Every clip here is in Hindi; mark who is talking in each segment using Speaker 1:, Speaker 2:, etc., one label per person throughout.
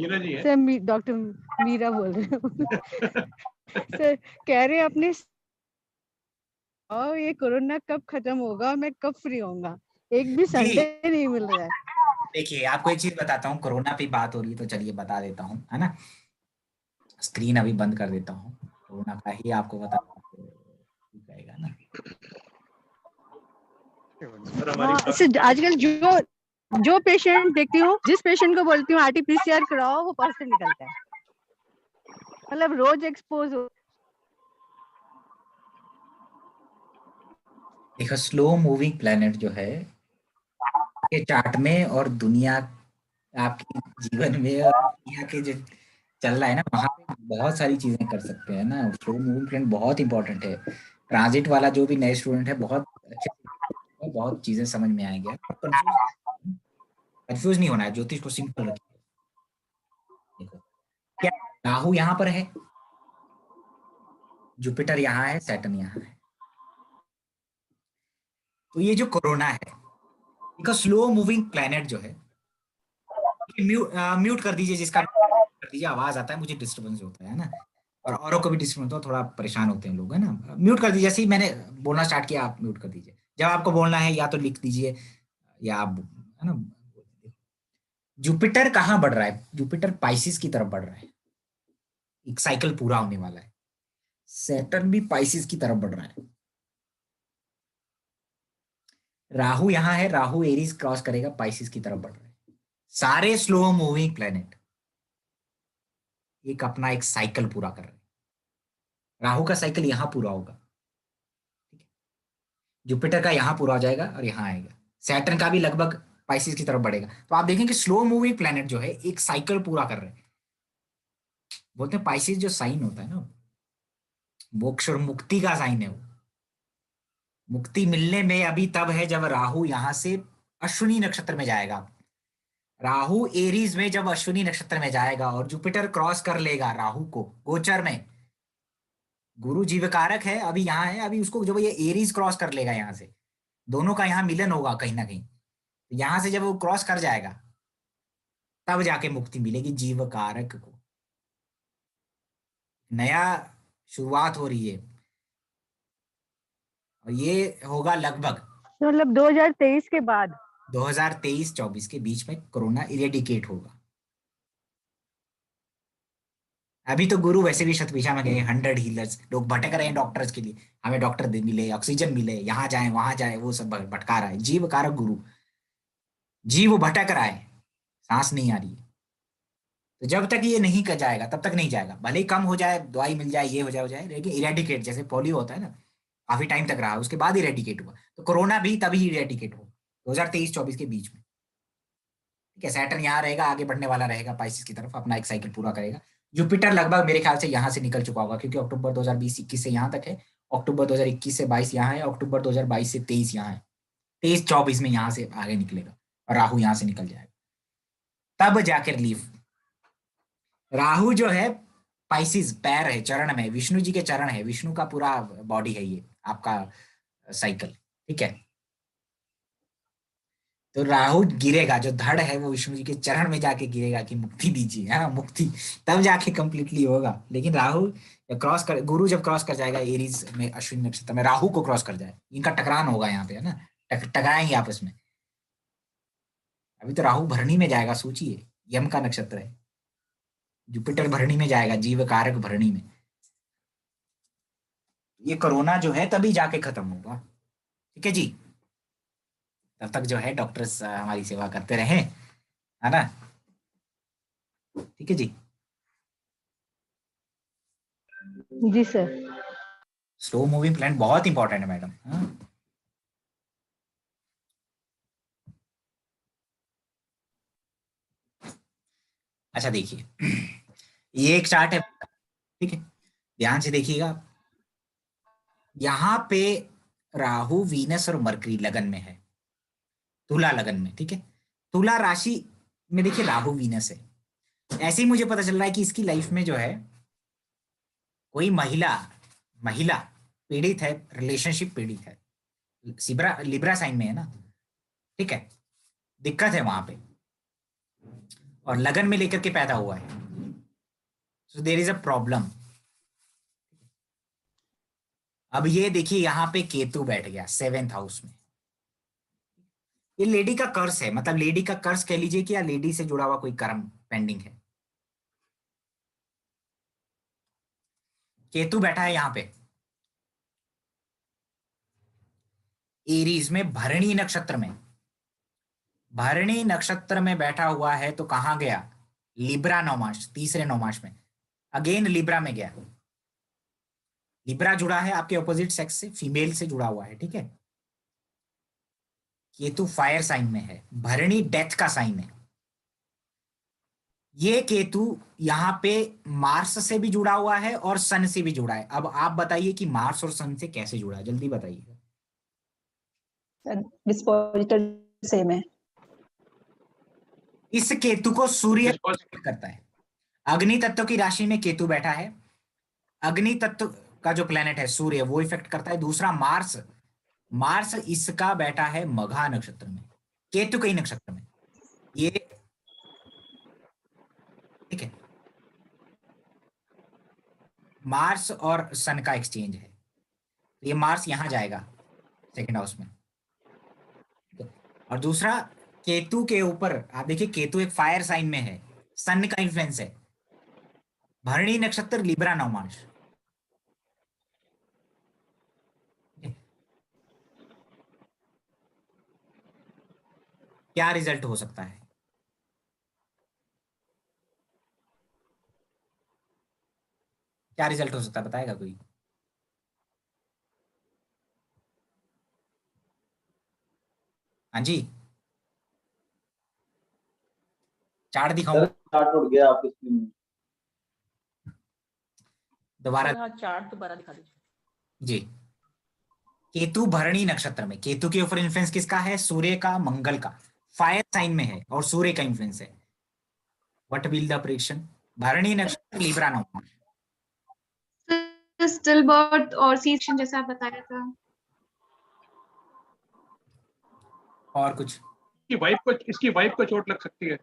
Speaker 1: मीरा जी है
Speaker 2: सर, डॉक्टर मीरा बोल रहे हो। सर कह रहे हैं अपने, और ये कोरोना कब खत्म होगा, मैं कब फ्री होऊंगा, एक भी संडे
Speaker 3: जी
Speaker 2: नहीं मिल रहा है।
Speaker 3: देखिए, आपको एक चीज बताता हूँ, कोरोना पे बात हो रही है तो चलिए बता देता हूँ, है ना। स्क्रीन अभी बंद कर देता हूँ, कोरोना का ही आपको बता जाएगा ना।
Speaker 1: और हमारी
Speaker 2: हाँ सर, आजकल जो पेशेंट देखती हूँ, जिस पेशेंट को बोलती हूँ आरटीपीसीआर कराओ, वो पॉजिटिव निकलता है। मतलब रोज एक्सपोज हो।
Speaker 3: देखो, स्लो मूविंग प्लेनेट जो है के चार्ट में और दुनिया आपके जीवन में और दुनिया के जो चल रहा है ना, वहां पे बहुत सारी चीजें कर सकते हैं ना। स्लो मूविंग प्लेनेट बहुत इंपॉर्टेंट है। ट्रांजिट वाला जो भी नए स्टूडेंट है, बहुत अच्छे से बहुत चीजें समझ में आएंगे। कंफ्यूज नहीं होना है, ज्योतिष को सिंपल रखिए। देखो, क्या राहु यहाँ पर है, जुपिटर यहाँ है, सैटर्न यहाँ है। तो ये जो कोरोना है, एक स्लो मूविंग प्लेनेट जो है, म्यूट कर दीजिए, जिसका कर दीजिए, आवाज आता है, मुझे डिस्टर्बेंस होता है ना, और औरों को भी डिस्टर्बेंस होता है, थोड़ा परेशान होते हैं लोग, है ना। म्यूट कर दीजिए, जैसे ही मैंने बोलना स्टार्ट किया आप म्यूट कर दीजिए। जब आपको बोलना है या तो लिख दीजिए या आप, है ना। जुपिटर कहाँ बढ़ रहा है? जुपिटर पाइसिस की तरफ बढ़ रहा है, एक साइकिल पूरा होने वाला है। सैटर्न भी पाइसिस की तरफ बढ़ रहा है। राहु यहाँ है, राहु एरीज क्रॉस करेगा, पाइसिस की तरफ बढ़ रहा है। सारे स्लो मूविंग प्लेनेट एक अपना एक साइकिल पूरा कर रहे हैं। राहु का साइकिल यहां पूरा होगा, ठीक है। जुपिटर का यहां पूरा हो जाएगा और यहां आएगा। सैटर्न का भी लगभग पाइसिस की तरफ बढ़ेगा। तो आप देखेंगे स्लो मूविंग प्लेनेट जो है एक साइकिल पूरा कर रहे हैं। बोलते हैं पाइसिस जो साइन होता है ना, मोक्ष और मुक्ति का साइन है वो। मुक्ति मिलने में अभी तब है जब राहु यहां से अश्विनी नक्षत्र में जाएगा। राहु एरीज में जब अश्विनी नक्षत्र में जाएगा और जुपिटर क्रॉस कर लेगा राहु को गोचर में, गुरु जीवकारक है, अभी यहाँ है, अभी उसको जब ये एरीज क्रॉस कर लेगा यहाँ से, दोनों का यहाँ मिलन होगा कहीं ना कहीं, तो यहां से जब वो क्रॉस कर जाएगा तब जाके मुक्ति मिलेगी जीव कारक को। नया शुरुआत हो रही है और ये होगा लगभग
Speaker 2: मतलब 2023 के बाद
Speaker 3: 2023-24 के बीच में कोरोना इरेडिकेट होगा। अभी तो गुरु वैसे भी शतभिषा में गए, 100 हीलर्स, लोग भटक रहे हैं डॉक्टर्स के लिए, हमें डॉक्टर मिले, ऑक्सीजन मिले, यहाँ जाए वहां जाए, वो सब भटका रहा है। जीव कारक गुरु, जीव भटक रहा है, सांस नहीं आ रही है। तो जब तक ये नहीं कर जाएगा तब तक नहीं जाएगा, भले ही कम हो जाए, दवाई मिल जाए, ये हो जाए, लेकिन इरेडिकेट, जैसे पोलियो होता है ना, काफी टाइम तक रहा, उसके बाद इरेडिकेट हुआ, तो कोरोना भी तभी इरेडिकेट हुआ 2023-24 के बीच में, ठीक है। सैटर्न यहाँ रहेगा, आगे बढ़ने वाला रहेगा पाइसिस की तरफ, अपना एक साइकिल पूरा करेगा। जुपिटर लगभग मेरे ख्याल से यहाँ से निकल चुका होगा, क्योंकि अक्टूबर 2020-21 से यहाँ तक है, अक्टूबर 2021 से 22 यहाँ है, अक्टूबर 2022 से 23 यहाँ है, 23-24 में यहाँ से आगे निकलेगा और राहु यहाँ से निकल जाएगा, तब जाकर रिलीफ। राहु जो है पाइसिस पैर है, चरण में, विष्णु जी के चरण है, विष्णु का पूरा बॉडी है ये आपका साइकिल, ठीक है। तो राहु गिरेगा, जो धड़ है वो विष्णु जी के चरण में जाके गिरेगा कि मुक्ति दीजिए, है ना, मुक्ति, तब जाके कंप्लीटली होगा। लेकिन राहु क्रॉस कर, गुरु जब क्रॉस कर जाएगा एरीज में, अश्विनी नक्षत्र में, राहु को क्रॉस कर जाए, इनका टकरान होगा यहाँ पे, है ना, टकराएंगे आपस में। अभी तो राहु भरणी में जाएगा, सोचिए, यम का नक्षत्र है, जुपिटर भरणी में जाएगा, जीव कारक भरणी में। ये कोरोना जो है तभी जाके खत्म होगा, ठीक है जी। तब तक जो है डॉक्टर्स हमारी सेवा करते रहे, है ना, ठीक है जी।
Speaker 2: जी सर।
Speaker 3: स्लो मूविंग प्लान बहुत इंपॉर्टेंट है मैडम, हाँ? अच्छा देखिए, ये एक चार्ट है, ठीक है, ध्यान से देखिएगा। यहाँ पे राहु, वीनस और मरकरी लगन में है, तुला लगन में, ठीक है। तुला राशि में देखिए राहु वीनस है। ऐसे ही मुझे पता चल रहा है कि इसकी लाइफ में जो है कोई महिला महिला पीड़ित है, रिलेशनशिप पीड़ित है, लिब्रा लिब्रा साइन में है ना, ठीक है, दिक्कत है वहां पे। और लगन में लेकर के पैदा हुआ है, so there is a problem. अब ये देखिए यहाँ पे केतु बैठ गया 7th हाउस में। ये लेडी का कर्स है, मतलब लेडी का कर्स कह लीजिए कि या लेडी से जुड़ा हुआ कोई कर्म पेंडिंग है। केतु बैठा है यहाँ पे एरीज में, भरणी नक्षत्र में। भरणी नक्षत्र में बैठा हुआ है तो कहां गया? लिब्रा नौमास, तीसरे नौमास में। अगेन लिब्रा में गया। लिब्रा जुड़ा है आपके ऑपोजिट सेक्स से, फीमेल से जुड़ा हुआ है, ठीक है। केतु फायर साइन में है, भरणी डेथ का साइन है। ये केतु यहाँ पे मार्स से भी जुड़ा हुआ है और सन से भी जुड़ा है। अब आप बताइए कि मार्स और सन से कैसे जुड़ा है, जल्दी बताइए।
Speaker 1: डिस्पोजिटल सेम है।
Speaker 3: इस केतु को सूर्य करता है। अग्नि तत्व की राशि में केतु बैठा है, अग्नि तत्व का जो प्लेनेट है सूर्य वो इफेक्ट करता है। दूसरा मार्स, मार्स इसका बैठा है मघा नक्षत्र में, केतु कई नक्षत्र में। ये ठीक है, मार्स और सन का एक्सचेंज है। ये मार्स यहां जाएगा 2nd हाउस में। और दूसरा केतु के ऊपर आप देखिए, केतु एक फायर साइन में है, सन का इन्फ्लुएंस है। भरणी नक्षत्र, लिब्रा नौमास। क्या रिजल्ट हो सकता है? क्या रिजल्ट हो सकता है, बताएगा कोई? हाँ जी, चार्ट दिखाऊं?
Speaker 4: चार्ट उड़ गया आपकी स्क्रीन में।
Speaker 3: दोबारा?
Speaker 1: हाँ, चार्ट दोबारा दिखा दीजिए
Speaker 3: जी। केतु भरणी नक्षत्र में, केतु के ऊपर इन्फ्लुएंस किसका है? सूर्य का, मंगल का। फायर साइन में है और सूर्य का इन्फ्लुएंस है। What will the prediction? भरणी नक्षत्र, लिब्रा नौमास।
Speaker 5: स्टिल बर्थ और सी सेक्शन जैसा आप बताया था।
Speaker 3: और कुछ?
Speaker 6: इसकी वाइफ को चोट लग सकती है।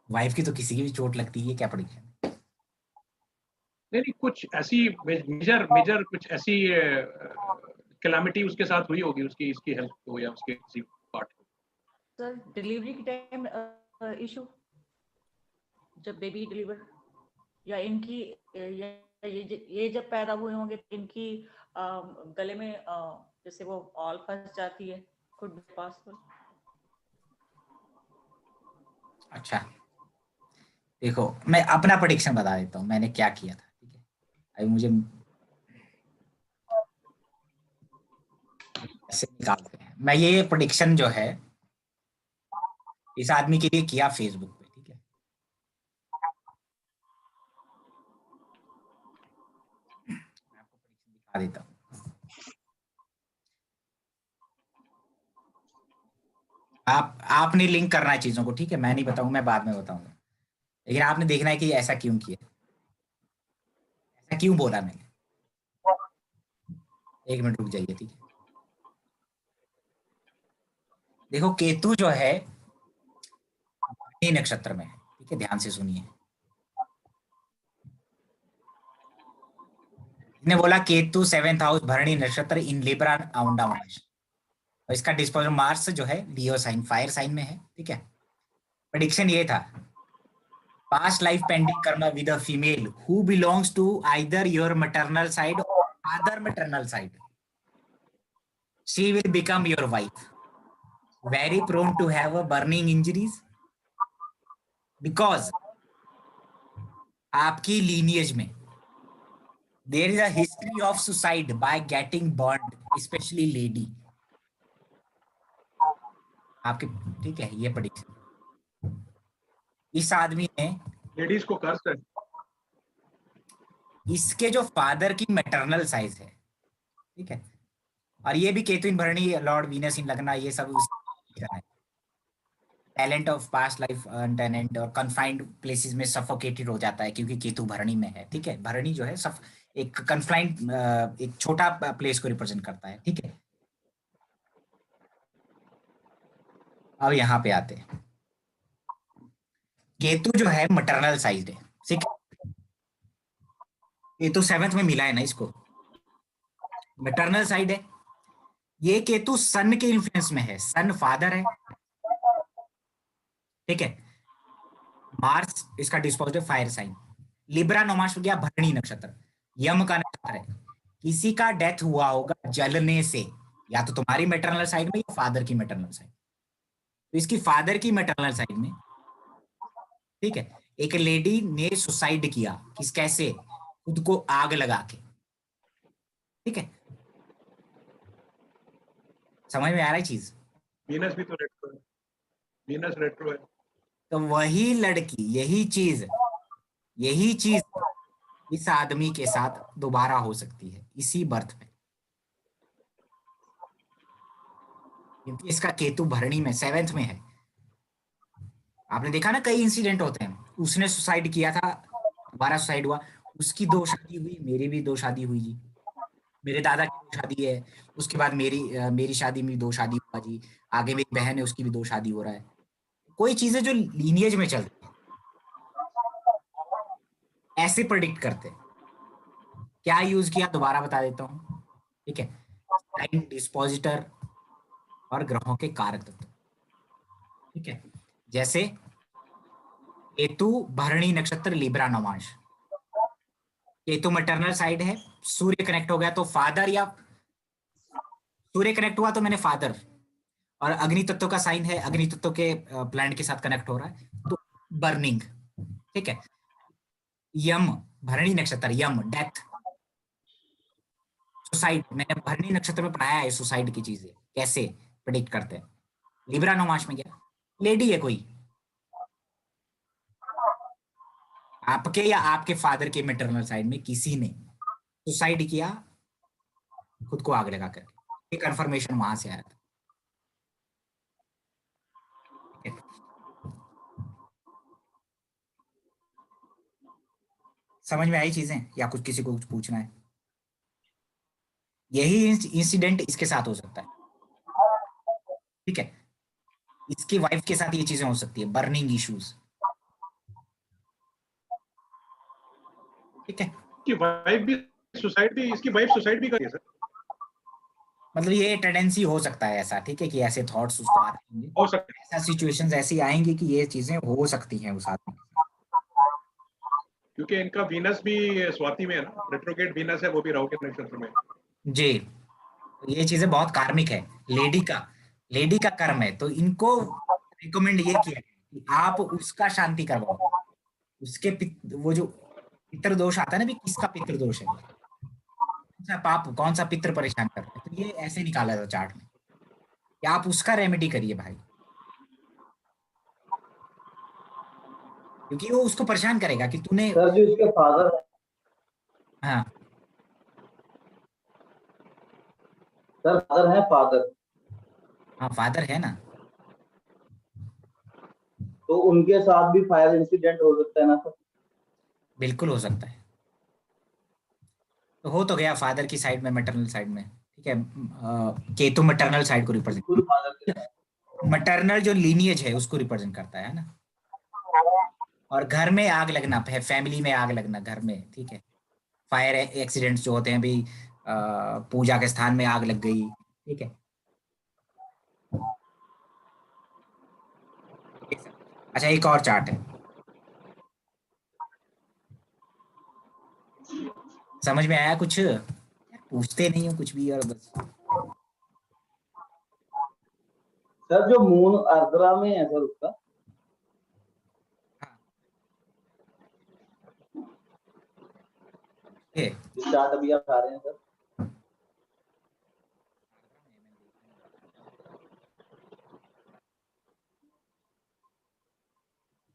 Speaker 3: वाइफ की तो किसी की भी चोट लगती है, क्या प्रेडिक्शन?
Speaker 6: नहीं, कुछ ऐसी मेजर कुछ ऐसी कैलामिटी उसके साथ हुई होगी, उसकी इसकी हेल्थ को या उसके किसी पार्ट को।
Speaker 1: सर डिलीवरी के टाइम इशू, जब बेबी डिलीवर या इनकी ये जब पैदा हुए होंगे तो इनकी गले में जैसे वो ऑल फंस जाती है, कुड बी पॉसिबल।
Speaker 3: अच्छा देखो, मैं अपना प्रेडिक्शन बता देता हूँ मैंने क्या किया था, ठीक है। अभी मुझे ऐसे निकालते हैं। मैं ये प्रेडिक्शन जो है इस आदमी के लिए किया फेसबुक पे, ठीक है। मैं आपको प्रेडिक्शन दिखा देता हूँ। आपने लिंक करना है चीजों को, ठीक है। मैं नहीं बताऊंगा, मैं बाद में बताऊंगा, लेकिन आपने देखना है कि ऐसा क्यों किया, ऐसा क्यों बोला मैंने। 1 मिनट रुक जाइए, ठीक है। देखो केतु जो है नक्षत्र में है, ठीक है, ध्यान से सुनिए। ने बोला केतु 7th हाउस, भरणी नक्षत्र, इन लिब्रा आउंडा मार्स। और इसका डिस्पोजल मार्स जो है लियो साइन, फायर साइन में है, ठीक है। प्रेडिक्शन ये था, past life pending karma with a female who belongs to either your maternal side और other maternal side, she will become your wife, very prone to have a burning injuries, because आपकी लीनियज में there is a history of suicide by getting burned, especially lady। आपके, ठीक है, ये प्रेडिक्शन। इस आदमी ने,
Speaker 6: लेडीज को कर्स है।
Speaker 3: इसके जो फादर की मैटरनल साइज है, ठीक है, और ये भी केतु इन भरणी, लॉर्ड वीनस इन लगना, ये सब है। Talent of past life tenant और कन्फाइंड प्लेसेस में सफोकेटेड हो जाता है क्योंकि केतु भरणी में है, ठीक है। भरणी जो है एक कन्फाइंड, एक छोटा प्लेस को रिप्रेजेंट करता है, ठीक है। अब यहाँ पे आते हैं। केतु जो है मटरनल साइड है, ठीक है। केतु 7th में मिला है ना इसको, मैटरनल साइड है। ये केतु सन के इन्फ्लुएंस में है, सन फादर है, ठीक है। मार्स इसका डिस्पोजिटिव फायर साइन। लिब्रा नोमाश हो गया भरणी नक्षत्र, यम का नक्षत्र है। किसी का डेथ हुआ होगा जलने से, या तो तुम्हारी मैटरनल साइड में या फादर की मैटरनल साइड। तो इसकी फादर की मैटरनल साइड में, ठीक है, एक लेडी ने सुसाइड किया, किस कैसे, खुद को आग लगा के, ठीक है। समझ में आ रहा है चीज?
Speaker 6: वीनस भी तो रेट्रो है, वीनस रेट्रो है।
Speaker 3: तो वही लड़की, यही चीज इस आदमी के साथ दोबारा हो सकती है इसी बर्थ में, क्योंकि इसका केतु भरणी में 7th में है। आपने देखा ना कई इंसिडेंट होते हैं, उसने सुसाइड किया था, दोबारा सुसाइड हुआ, उसकी 2 शादी हुई, मेरी भी 2 शादी हुई जी, मेरे दादा की 2 शादी है, उसके बाद मेरी शादी में 2 शादी हुआ जी, आगे मेरी बहन है उसकी भी 2 शादी हो रहा है। कोई चीजें जो लीनिएज में चलती है ऐसे प्रेडिक्ट करते हैं। क्या यूज किया दोबारा बता देता हूं, ठीक है। साइन, डिस्पोजिटर और ग्रहों के कारक तत्व, ठीक है। जैसे केतु भरणी नक्षत्र Libra Navamsa, Ketu maternal side है, सूर्य कनेक्ट हो गया तो फादर, या सूर्य कनेक्ट हुआ तो मैंने फादर, और अग्नि तत्व का साइन है, अग्नि तत्व के प्लैनेट के साथ कनेक्ट हो रहा है तो बर्निंग, ठीक है। यम भरणी नक्षत्र, यम डेथ, सुसाइड, मैंने भरणी नक्षत्र में पढ़ाया है सुसाइड की चीजें कैसे प्रेडिक्ट करते हैं। लिब्रा नोमाश में गया, लेडी है कोई, आपके या आपके फादर के मैटरनल साइड में किसी ने सुसाइड किया, खुद को आग लगा करके, ये कंफर्मेशन वहां से आया था, ठीक है? समझ में आई चीजें, या कुछ किसी को कुछ पूछना है? यही इंसिडेंट इसके साथ हो सकता है, ठीक है। इसकी वाइफ के साथ ये चीजें हो सकती है, बर्निंग इश्यूज, ठीक है।
Speaker 6: इसकी वाइफ भी सुसाइड भी, इसकी वाइफ सुसाइड भी करी है सर?
Speaker 3: मतलब ये टेंडेंसी हो सकता है ऐसा, ठीक है, कि ऐसे थॉट्स उसको आते होंगे,
Speaker 6: हो सकता है,
Speaker 3: ऐसा सिचुएशंस ऐसी आएंगी कि ये चीजें हो सकती हैं उस आदमी के साथ।
Speaker 6: क्योंकि इनका वीनस भी स्वाति में है ना, रेट्रोगेट वीनस है, वो भी राहु के नक्षत्र में।
Speaker 3: जी, तो ये चीजें बहुत कार्मिक है, लेडी का कर्म है, तो इनको रिकमेंड ये किया है कि आप उसका शांति करवाओ, उसके वो जो पितृ दोष आता है ना, भी किसका पितृ दोष है, कौन सा पाप, कौन सा पितृ परेशान कर रहा है, तो ये ऐसे निकाला था चार्ट में कि आप उसका रेमेडी करिए भाई, क्योंकि वो उसको परेशान करेगा कि तूने।
Speaker 4: सर जो इसके फादर है,
Speaker 3: हाँ
Speaker 4: सर फादर है, फादर,
Speaker 3: हाँ, फादर है ना,
Speaker 4: तो उनके साथ भी फायर इंसिडेंट हो सकता है ना सर?
Speaker 3: बिल्कुल हो सकता है। तो हो तो गया फादर की साइड में, मैटरनल साइड में, ठीक है। केतु मैटरनल साइड को रिप्रेजेंट,
Speaker 4: खुद फादर के साथ।
Speaker 3: मैटरनल जो लीनिएज है उसको रिप्रेजेंट करता है ना। और घर में आग लगना है, फैमिली में आग लगना घर में, ठीक है। फायर एक्सीडेंट्स जो होते हैं भी, पूजा के स्थान में आग लग गई, ठीक है। अच्छा, एक और चार्ट है, समझ में आया कुछ? पूछते नहीं हो कुछ भी और बस।
Speaker 4: सर जो मून आर्द्रा में है सर उसका,
Speaker 3: ये
Speaker 4: जो चार्ट अभी आप आ रहे हैं सर,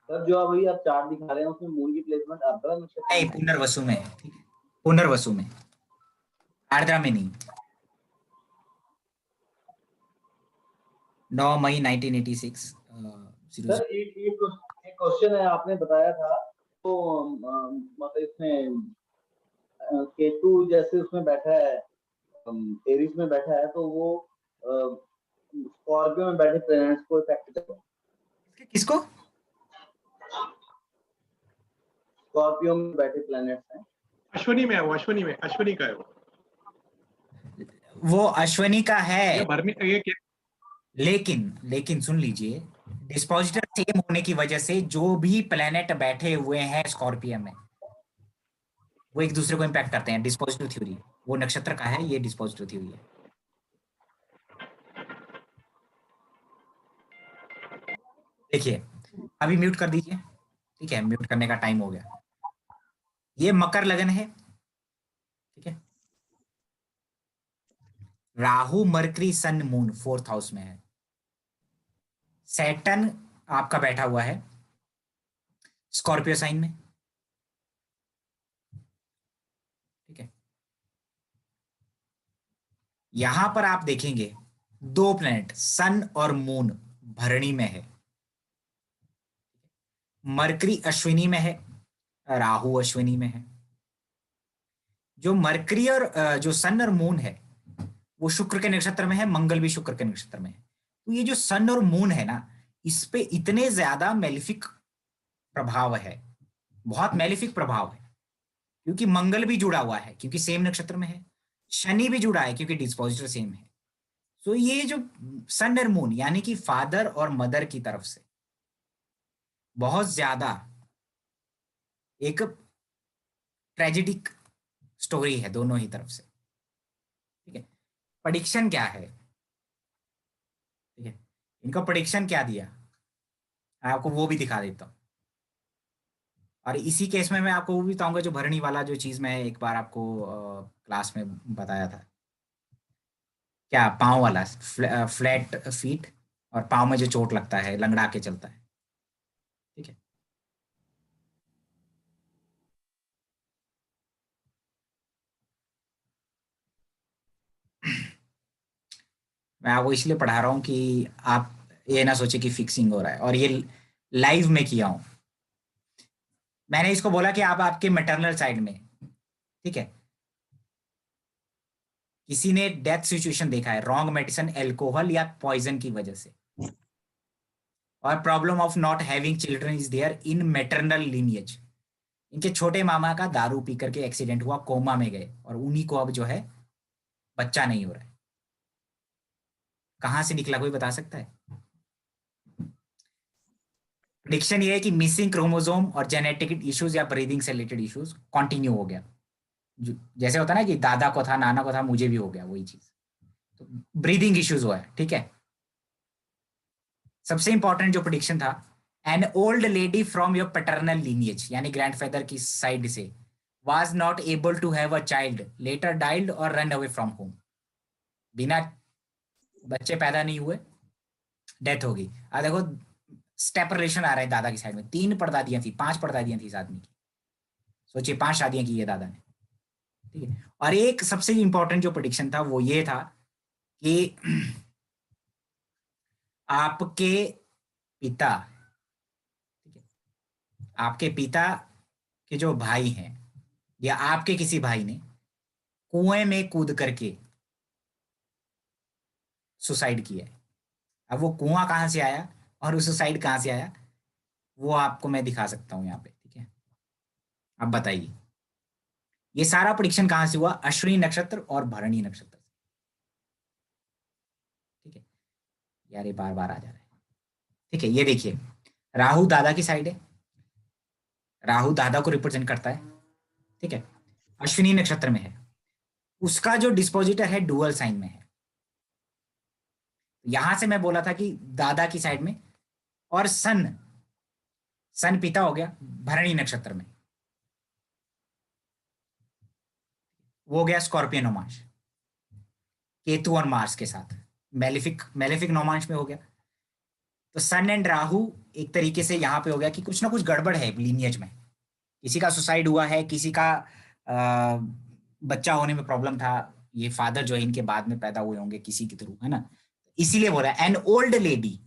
Speaker 4: सर जो अभी आप चार्ट दिखा रहे हैं उसमें मून की प्लेसमेंट आर्द्रा नक्षत्र
Speaker 3: नहीं,
Speaker 4: में है।
Speaker 3: पुनर्वसु में है, ठीक है, पुनर्वसु में, आर्द्रा में नहीं। 9 मई 1986।
Speaker 4: सर एक क्वेश्चन है, आपने बताया था तो मतलब इसमें केतु जैसे उसमें बैठा है, एरिस में बैठा है, तो वो स्कॉर्पियो में बैठे प्लैनेट्स को इफेक्ट करेगा?
Speaker 3: किसको?
Speaker 4: स्कॉर्पियो में बैठे प्लैनेट्स हैं,
Speaker 6: अश्विनी में है वो, अश्विनी का है
Speaker 3: वो अश्विनी का है,
Speaker 6: ये भरनी ये
Speaker 3: लेकिन सुन लीजिए, डिस्पोजिटर सेम होने की वजह से जो भी प्लेनेट बैठे हुए हैं स्कॉर्पियो में वो एक दूसरे को इम्पैक्ट करते हैं। डिस्पोजिटर थ्योरी, वो नक्षत्र का है, ये डिस्पोजिटर थ्योरी है। देखिए, अभी म्यूट कर दीजिए, ठीक है, म्यूट करने का टाइम हो गया। ये मकर लगन है, ठीक है, Rahu Mercury sun moon 4th house में है, सैटर्न आपका बैठा हुआ है स्कॉर्पियो साइन में, ठीक है। यहां पर आप देखेंगे दो प्लैनेट सन और मून भरणी में है, मरकरी अश्विनी में है, राहु अश्विनी में है। जो मरकरी और जो सन और मून है वो शुक्र के नक्षत्र में है, मंगल भी शुक्र के नक्षत्र में है। तो ये जो सन और मून है ना, इस पे इतने ज्यादा मेलिफिक प्रभाव है, बहुत मेलिफिक प्रभाव है, क्योंकि मंगल भी जुड़ा हुआ है क्योंकि सेम नक्षत्र में है, शनि भी जुड़ा है क्योंकि डिस्पोजिटर सेम है। तो ये जो सन और मून यानी कि फादर और मदर की तरफ से बहुत ज्यादा एक ट्रेजेडिक स्टोरी है दोनों ही तरफ से, ठीक है। प्रेडिक्शन क्या है, ठीक है, इनका प्रेडिक्शन क्या दिया, आपको वो भी दिखा देता हूं। और इसी केस में मैं आपको वो भी बताऊंगा जो भरणी वाला जो चीज मैं एक बार आपको क्लास में बताया था, क्या पाँव वाला फ्लैट फीट और पाँव में जो चोट लगता है, लंगड़ा के चलता है, ठीक है। मैं आपको इसलिए पढ़ा रहा हूँ कि आप ये ना सोचे कि फिक्सिंग हो रहा है, और ये लाइव में किया हूं। मैंने इसको बोला कि आप आपके मैटरनल साइड में, ठीक है, किसी ने डेथ सिचुएशन देखा है रॉन्ग मेडिसिन, एल्कोहल या पॉइजन की वजह से, और problem of not having children is there in maternal lineage. इनके छोटे मामा का दारू पी करके एक्सीडेंट हुआ, कोमा में गए, और उन्हीं को अब जो है बच्चा नहीं हो रहा है। कहां से निकला, कोई बता सकता है? प्रेडिक्शन ये है कि मिसिंग क्रोमोसोम और जेनेटिक इश्यूज या ब्रीदिंग से रिलेटेड इश्यूज कंटिन्यू हो गया। जैसे होता है ना कि दादा को था, नाना को था, मुझे भी हो गया, वही चीज। तो ब्रीदिंग इश्यूज हुआ है, ठीक है। सबसे इंपॉर्टेंट जो प्रेडिक्शन था, an old lady from your paternal lineage यानी ग्रैंडफादर की साइड से was not able to have a child, later died और रन अवे फ्रॉम होम। बिना बच्चे पैदा नहीं हुए, डेथ हो गई। अब देखो स्टेप रिलेशन आ रहा है दादा की साइड में, 3 परदादियां थी, 5 परदादियां थी इस आदमी की, सोचिए 5 शादियां की है दादा ने, ठीक है। और एक सबसे इंपॉर्टेंट जो प्रेडिक्शन था वो ये था कि आपके पिता, ठीक है, आपके पिता के जो भाई हैं या आपके किसी भाई ने कुएं में कूद करके सुसाइड किया है। अब वो कुआं कहां से आया और वो सुसाइड कहां से आया वो आपको मैं दिखा सकता हूं यहाँ पे, ठीक है। अब बताइए ये सारा प्रेडिक्शन कहां से हुआ, अश्विनी नक्षत्र और भरणी नक्षत्र, ठीक है। यार ये बार बार आ जा रहा है, ठीक है। ये देखिए राहु दादा की साइड है, राहु दादा को रिप्रेजेंट करता है, ठीक है, अश्विनी नक्षत्र में है, उसका जो डिस्पोजिटर है डुअल साइन में है। यहां से मैं बोला था कि दादा की साइड में, और सन सन पिता हो गया भरणी नक्षत्र में, वो हो गया स्कॉर्पियन नौमांश, केतु और मार्स के साथ मेलिफिक मेलिफिक नौमांश में हो गया। तो सन एंड राहु एक तरीके से यहाँ पे हो गया कि कुछ ना कुछ गड़बड़ है लीनियज में, किसी का सुसाइड हुआ है, किसी का बच्चा होने में प्रॉब्लम था, ये फादर जो है इनके बाद में पैदा हुए होंगे किसी के थ्रू, है ना। इसीलिए बोला एन ओल्ड लेडी।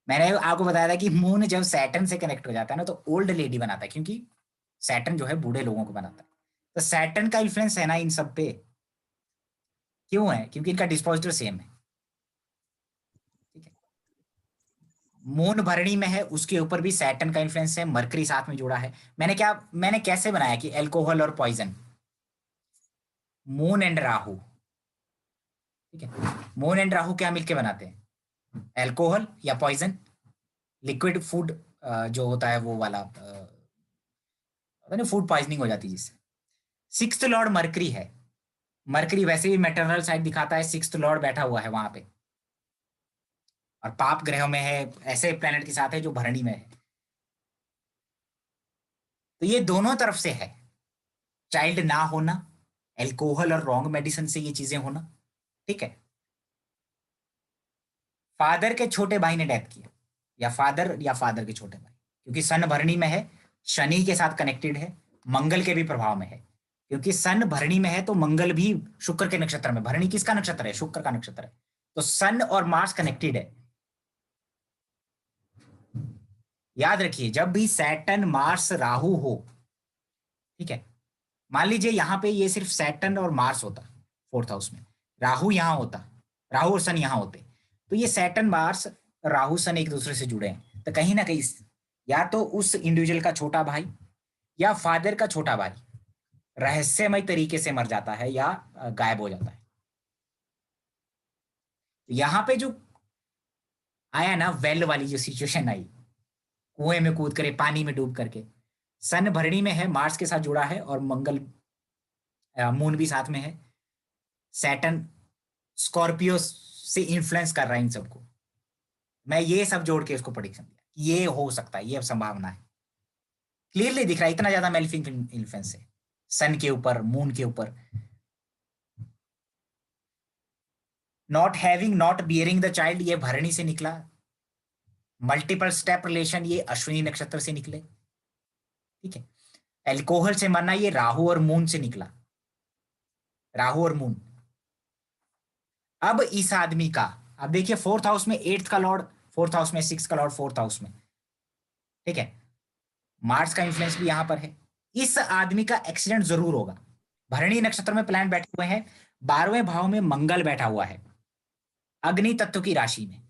Speaker 3: मैंने आपको बताया था कि मून जब सैटर्न से कनेक्ट हो जाता है ना तो ओल्ड लेडी बनाता है, क्योंकि सैटर्न जो है बूढ़े लोगों को बनाता है। तो सैटर्न का इन्फ्लुएंस है ना इन सब पे, क्यों है, क्योंकि इनका डिस्पोजिटर सेम है। मून भरणी में है, उसके ऊपर भी सैटर्न का इन्फ्लुएंस है, मरकरी साथ में जुड़ा है। मैंने कैसे बनाया कि एल्कोहल और पॉइजन, मून एंड राहु, ठीक है, मून एंड राहु क्या मिलके बनाते हैं, एल्कोहल या पॉइजन, लिक्विड फूड जो होता है वो वाला, फूड पॉइजनिंग हो जाती है जिससे। सिक्स्थ लॉर्ड मरकरी है, मरकरी वैसे भी मैटरनल साइड दिखाता है, सिक्स्थ लॉर्ड बैठा हुआ है वहां पे, और पाप ग्रहों में है, ऐसे प्लेनेट के साथ है जो भरणी में है। तो ये दोनों तरफ से है, चाइल्ड ना होना, एल्कोहल और रॉन्ग मेडिसिन से ये चीजें होना, ठीक है। फादर के छोटे भाई ने डेथ किया, या फादर के छोटे भाई, क्योंकि सन भरणी में है, शनि के साथ कनेक्टेड है, मंगल के भी प्रभाव में है, क्योंकि सन भरणी में है तो मंगल भी शुक्र के नक्षत्र में, भरणी किसका नक्षत्र है, शुक्र का नक्षत्र है, तो सन और मार्स कनेक्टेड है। याद रखिए जब भी सैटर्न मार्स राहु हो, ठीक है, मान लीजिए यहाँ पे ये सिर्फ सैटर्न और मार्स होता फोर्थ हाउस में, राहु यहाँ होता, राहु और सन यहाँ होते, तो ये सैटर्न मार्स राहु सन एक दूसरे से जुड़े हैं, तो कहीं ना कहीं या तो उस इंडिविजुअल का छोटा भाई या फादर का छोटा भाई रहस्यमय तरीके से मर जाता है या गायब हो जाता है। यहाँ पे जो आया ना वेल वाली जो सिचुएशन आई, कुएं में कूद करे, पानी में डूब करके, सन भरणी में है, मार्स के साथ जुड़ा है, और मंगल मून भी साथ में है, सैटर्न स्कॉर्पियो से इन्फ्लुएंस कर रहा है इन सबको। मैं ये सब जोड़ के इसको प्रेडिक्शन दिया, ये हो सकता है, ये अब संभावना है, क्लियरली दिख रहा है, इतना ज्यादा मेलेफिक इन्फ्लुएंस है सन के ऊपर, मून के ऊपर। Not having, not bearing the child, ये भरणी से निकला। मल्टीपल स्टेप रिलेशन, ये अश्विनी नक्षत्र से निकले, ठीक है। एल्कोहल से मरना, ये राहु और मून से निकला, राहु और मून। अब इस आदमी का, अब देखिए फोर्थ हाउस में एट्थ का लॉर्ड, फोर्थ हाउस में सिक्स का लॉर्ड, फोर्थ हाउस में, ठीक है, मार्स का इन्फ्लुएंस भी यहां पर है। इस आदमी का एक्सीडेंट जरूर होगा। भरणी नक्षत्र में प्लैनेट बैठे हुए हैं, 12वें भाव में मंगल बैठा हुआ है, अग्नि तत्व की राशि में,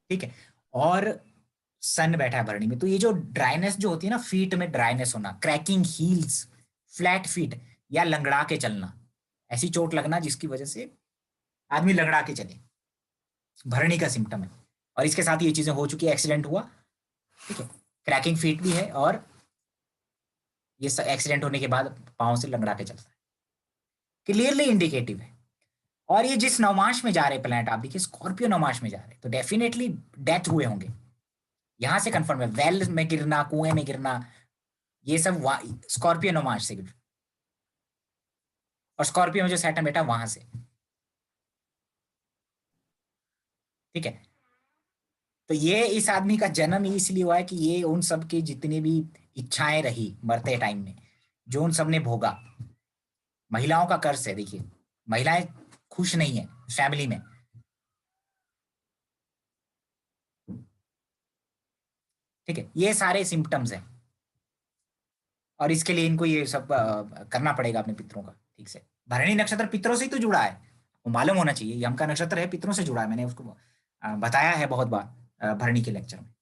Speaker 3: ठीक है, और सन बैठा है भरणी में। तो ये जो ड्राइनेस जो होती है ना, फीट में ड्राइनेस होना, क्रैकिंग हील्स, फ्लैट फीट, या लंगड़ा के चलना, ऐसी चोट लगना जिसकी वजह से आदमी लंगड़ा के चले, भरणी का सिम्टम है। और इसके साथ ये चीजें हो चुकी है, एक्सीडेंट हुआ, ठीक है, क्रैकिंग फीट भी है, और ये एक्सीडेंट होने के बाद पांव से लंगड़ा के चलता है, क्लियरली इंडिकेटिव है। और ये जिस नवमाश में जा रहे प्लैनेट, आप देखिए स्कॉर्पियो नवमाश में जा रहे, तो डेफिनेटली डेथ हुए होंगे, यहां से कंफर्म है। वेल में गिरना, कुएं में गिरना, ये सब स्कॉर्पियो नवमाश से गिर, और स्कॉर्पियो में जो सैटर्न बैठा वहां से, ठीक है। तो ये इस आदमी का जन्म इसलिए हुआ है कि ये उन सब की जितनी भी इच्छाएं रही मरते टाइम में, जो उन सब ने भोगा, महिलाओं का कर्ज है। देखिए महिलाएं खुश नहीं है फैमिली में, ठीक है, ये सारे सिम्टम्स हैं, और इसके लिए इनको ये सब करना पड़ेगा अपने पितरों का ठीक से। भरणी नक्षत्र पितरों से ही तो जुड़ा है, वो मालूम होना चाहिए, यम का नक्षत्र है, पितरों से जुड़ा है, मैंने उसको बताया है बहुत बार भरणी के लेक्चर में,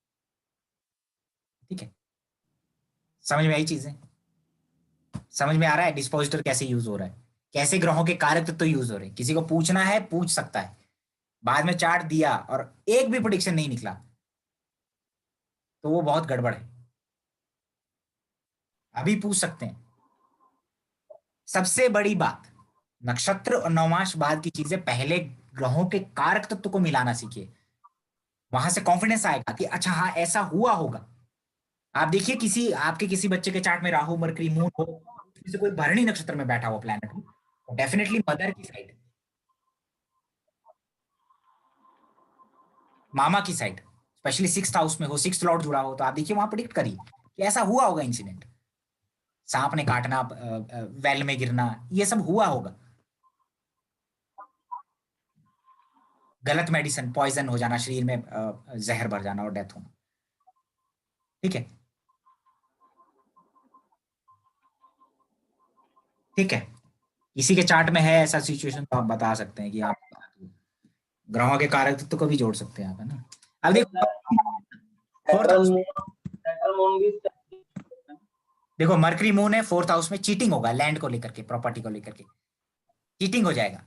Speaker 3: ठीक है। समझ में आई चीजें, समझ में आ रहा है डिस्पोजिटर कैसे यूज हो रहा है, कैसे ग्रहों के कारक तत्व तो यूज हो रहे हैं। किसी को पूछना है पूछ सकता है, बाद में चार्ट दिया और एक भी प्रेडिक्शन नहीं निकला तो वो बहुत गड़बड़ है, अभी पूछ सकते हैं। सबसे बड़ी बात, नक्षत्र और नवमास बाद की चीजें, पहले ग्रहों के कारक तत्व को मिलाना सीखिए, वहां से कॉन्फिडेंस आएगा कि अच्छा हाँ ऐसा हुआ होगा। आप देखिए किसी आपके किसी बच्चे के चार्ट में राहु मरकरी मून हो, किसी कोई भरणी नक्षत्र में बैठा हुआ प्लैनेट हो, तो डेफिनेटली मदर की साइड, मामा की साइड, स्पेशली सिक्स्थ हाउस में हो, सिक्स्थ लॉर्ड जुड़ा हो, तो आप देखिए वहां प्रिडिक्ट करिए कि ऐसा हुआ होगा इंसिडेंट, सांप ने काटना, वेल में गिरना, ये सब हुआ होगा। गलत मेडिसिन, पॉइजन हो जाना, शरीर में जहर भर जाना और डेथ होना, ठीक है, ठीक है। किसी के चार्ट में है ऐसा सिचुएशन तो आप बता सकते हैं कि आप ग्रहों के कारक तो कभी जोड़ सकते हैं आप, है ना। अब देखो फोर्थ
Speaker 4: सैटर्न
Speaker 3: हाउस में,
Speaker 4: सैटर्न मून भी
Speaker 3: देखो मरकरी मून है फोर्थ हाउस में, चीटिंग होगा लैंड को लेकर के, प्रॉपर्टी को लेकर के चीटिंग हो जाएगा,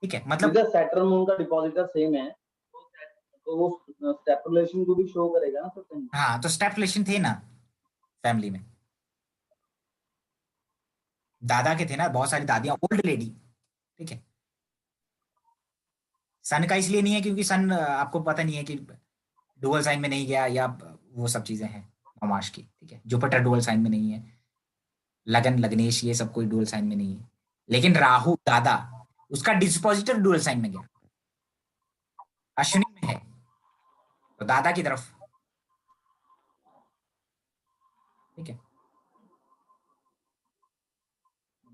Speaker 3: ठीक है। मतलब
Speaker 4: जिधर सैटर्न मून का डिपॉजिटर सेम है तो वो स्टेपुलेशन को भी शो करेगा ना सर कहीं।
Speaker 3: हाँ, तो स्टेप रिलेशन थे ना फैमिली में, दादा के थे ना, बहुत सारी दादियां, ओल्ड लेडी, ठीक है। सन का इसलिए नहीं है क्योंकि सन आपको पता नहीं है कि डुअल साइन में नहीं गया, या वो सब चीजें हैं नमाश की, ठीक है। जुपिटर डुअल साइन में नहीं है, लगन लग्नेश ये सब कोई डुअल साइन में नहीं है, लेकिन राहु दादा उसका डिस्पोजिटर डुअल साइन में गया, अश्विनी में है, तो दादा की तरफ, ठीक है।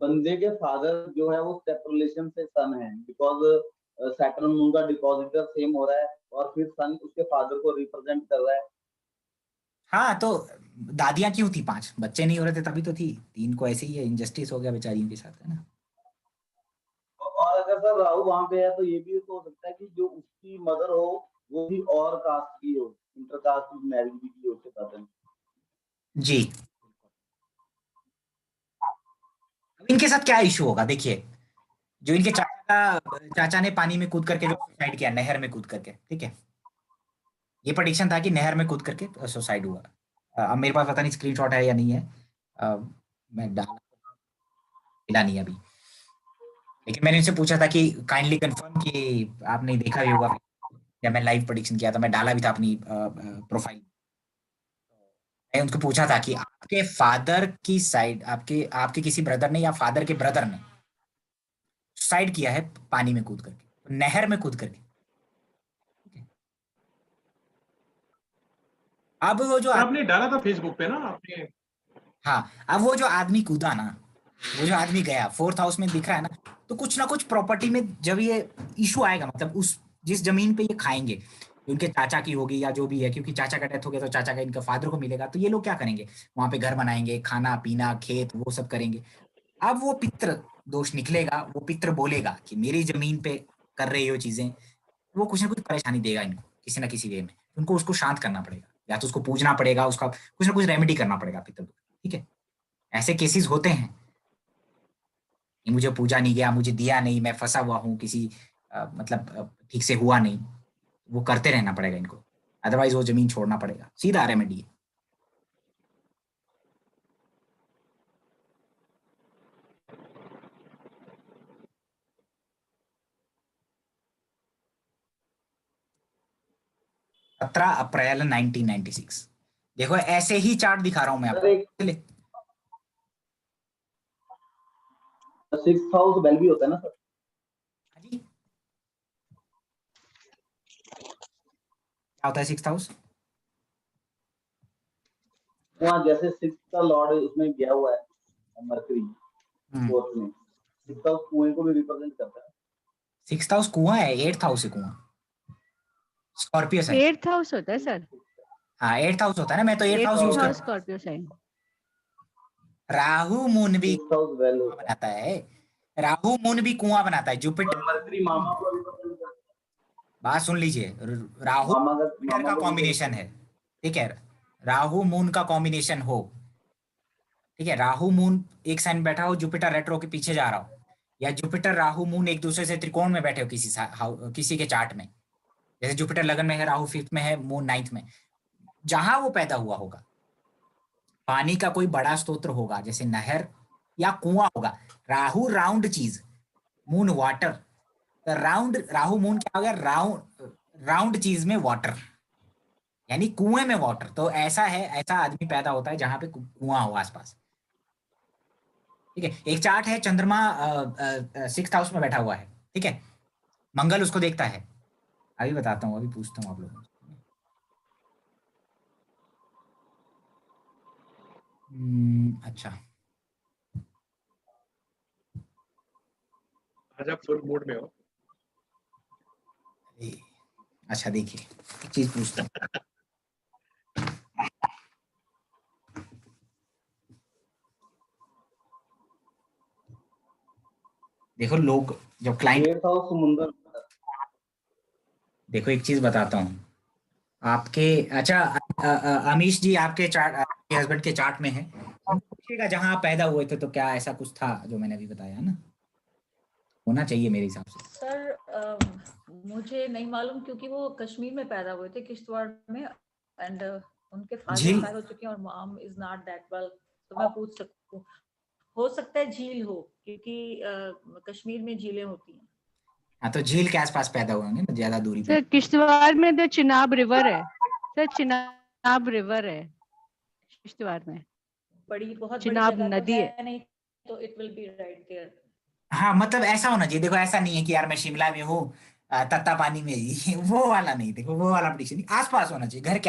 Speaker 4: बंदे के फादर जो है वो स्टेप रिलेशन से सन है, बिकॉज सैटर्न मून का डिपॉजिटर सेम हो रहा है और फिर सन उसके फादर को रिप्रेजेंट कर रहा है।
Speaker 3: हाँ, तो दादियां क्यों थी, 5 बच्चे नहीं हो रहे थे तभी तो थी, 3 को ऐसे ही है, इंजस्टिस हो गया बेचारियों के साथ, है ना।
Speaker 4: और अगर सर राहु वहां पे है तो ये भी तो हो सकता है कि जो उसकी मदर हो वो भी और कास्ट की हो, इंटरकास्ट मैरिज भी की हो उसके साथ में।
Speaker 3: जी, अब इनके साथ क्या इशू होगा, देखिए जो इनके चाचा ने पानी में कूद करके जो सुसाइड किया, नहर में कूद करके, ठीक है, ये प्रेडिक्शन था कि नहर में कूद करके सुसाइड हुआ। अब मेरे पास पता नहीं स्क्रीनशॉट है या नहीं है, मैं मिला नहीं अभी, लेकिन मैंने इनसे पूछा था कि काइंडली कंफर्म कि आपने देखा भी होगा, जब मैं लाइव प्रेडिक्शन किया था, मैं डाला भी था अपनी प्रोफाइल, मैं उनको पूछा था कि आपके फादर की साइड, आपके आपके किसी ब्रदर ने या फादर के ब्रदर ने सुसाइड किया है पानी में कूद करके, नहर में कूद करके, ठीक है? अब वो जो
Speaker 6: तो आपने डाला था फेसबुक पे ना आपने।
Speaker 3: हाँ, अब वो जो आदमी कूदा ना, वो जो आदमी गया, फोर्थ हाउस में दिख रहा है ना, तो कुछ ना कुछ प्रॉपर्टी में जब ये इशू आएगा, मतलब उस जिस जमीन पे ये खाएंगे, उनके चाचा की होगी या जो भी है, क्योंकि चाचा का डेथ हो गया तो चाचा का इनका फादर को मिलेगा, तो ये लोग क्या करेंगे, वहां पे घर बनाएंगे, खाना पीना खेत वो सब करेंगे। अब वो पितृ दोष निकलेगा, वो पितृ बोलेगा कि मेरी जमीन पे कर रहे हो चीजें, वो कुछ ना कुछ परेशानी देगा इनको किसी ना किसी वे में, उनको उसको शांत करना पड़ेगा, या तो उसको पूजना पड़ेगा, उसका कुछ ना कुछ रेमेडी करना पड़ेगा पितृ, ठीक है। ऐसे केसेस होते हैं कि मुझे पूजा नहीं गया, मुझे दिया नहीं, मैं फंसा हुआ हूँ किसी मतलब ठीक से हुआ नहीं, वो करते रहना पड़ेगा इनको, अदरवाइज वो जमीन छोड़ना पड़ेगा, सीधा रेमेडी है। सत्रह अप्रैल 1996, देखो ऐसे ही चार्ट दिखा रहा हूं मैं
Speaker 4: सर एक
Speaker 3: आपको, चलिए।
Speaker 4: सिक्स हाउस वेल भी होता है ना सर।
Speaker 3: हाँ जी, क्या होता है 6th हाउस?
Speaker 4: वहाँ जैसे सिक्स का लॉर्ड उसमें गया हुआ है मरकरी
Speaker 3: हम्म,
Speaker 4: फोर्थ में, सिक्स हाउस कुएं को भी रिप्रेजेंट करता है।
Speaker 3: 6th हाउस कुआं है, 8th हाउस है कुआं, स्कॉर्पियो साइन।
Speaker 2: 8th हाउस होता है सर,
Speaker 3: हाँ 8th हाउस होता है ना, मैं तो 8th house
Speaker 2: 8th
Speaker 3: use
Speaker 2: house
Speaker 3: करता
Speaker 2: स्कॉर्पियो साइन।
Speaker 3: हूँ। राहु मून भी
Speaker 4: सिक्स हाउस वेल
Speaker 3: कुआं
Speaker 4: होता है
Speaker 3: बनाता है, राहु मून भी कुआं बनाता है,
Speaker 4: और
Speaker 3: जुपिटर,
Speaker 4: मरकरी मामा को रिप्रेजेंट करता
Speaker 3: बात सुन लीजिए,
Speaker 4: है,
Speaker 3: राहु जुपिटर
Speaker 4: मामा
Speaker 3: का
Speaker 4: को भी
Speaker 3: कॉम्बिनेशन है, ठीक है, राहु मून का कॉम्बिनेशन हो, ठीक है, राहु मून एक साइन में बैठा हो, जुपिटर रेट्रो के पीछे जा रहा हो, या जुपिटर राहु मून एक दूसरे से त्रिकोण में बैठे हो किसी के चार्ट में, जैसे जुपिटर लगन में है, राहु 5th में है, मून 9th में, जहां वो पैदा हुआ होगा, पानी का कोई बड़ा स्रोत होगा, जैसे नहर या कुआं होगा, राहु राउंड चीज, मून वाटर, तो राउंड राहु मून क्या हो गया, राउंड राउंड चीज में वाटर, यानी कुएं में वाटर, तो ऐसा है, ऐसा आदमी पैदा होता है जहां पे कुआं हो आसपास, ठीक है। एक चार्ट है, चंद्रमा 6th हाउस में बैठा हुआ है, ठीक है, मंगल उसको देखता है, अभी बताता हूँ, अभी पूछता हूँ आप लोगों से। अच्छा,
Speaker 6: आज आप फुल मूड में हो।
Speaker 3: अच्छा देखिए, एक चीज पूछता हूँ, देखो लोग जब क्लाइंट,
Speaker 4: पेड़ था वो समुंदर में था।
Speaker 3: देखो एक चीज बताता हूँ आपके, अच्छा अमीश जी आपके चार्ट, आपके हस्बैंड के चार्ट में है, उनको पूछिएगा जहाँ आप पैदा हुए थे तो क्या ऐसा कुछ था जो मैंने अभी बताया ना, होना चाहिए मेरे हिसाब से।
Speaker 1: सर मुझे नहीं मालूम क्योंकि वो कश्मीर में पैदा हुए थे, किश्तवाड़ में, एंड उनके फादर
Speaker 3: झील,
Speaker 1: एक्सपायर हो चुके हैं और mom is not that well, तो मैं पूछ सकती हूँ। हो सकता है झील हो, क्योंकि कश्मीर में झीलें होती हैं।
Speaker 3: हाँ तो झील के आसपास पैदा हुए होंगे ना, ज्यादा दूरी पे।
Speaker 2: सर किश्तवाड़ में तो चिनाब रिवर है सर, चिनाब रिवर है किश्तवाड़ में,
Speaker 1: बहुत बड़ी
Speaker 2: चिनाब
Speaker 1: जगह तो
Speaker 2: नदी है।
Speaker 1: है नहीं, तो it will be right there.
Speaker 3: हाँ मतलब ऐसा होना चाहिए, देखो ऐसा नहीं है कि यार मैं शिमला में हूँ तत्ता पानी में ही वो वाला नहीं, देखो वो वाला प्रिडिक्शन नहीं, आसपास होना चाहिए घर के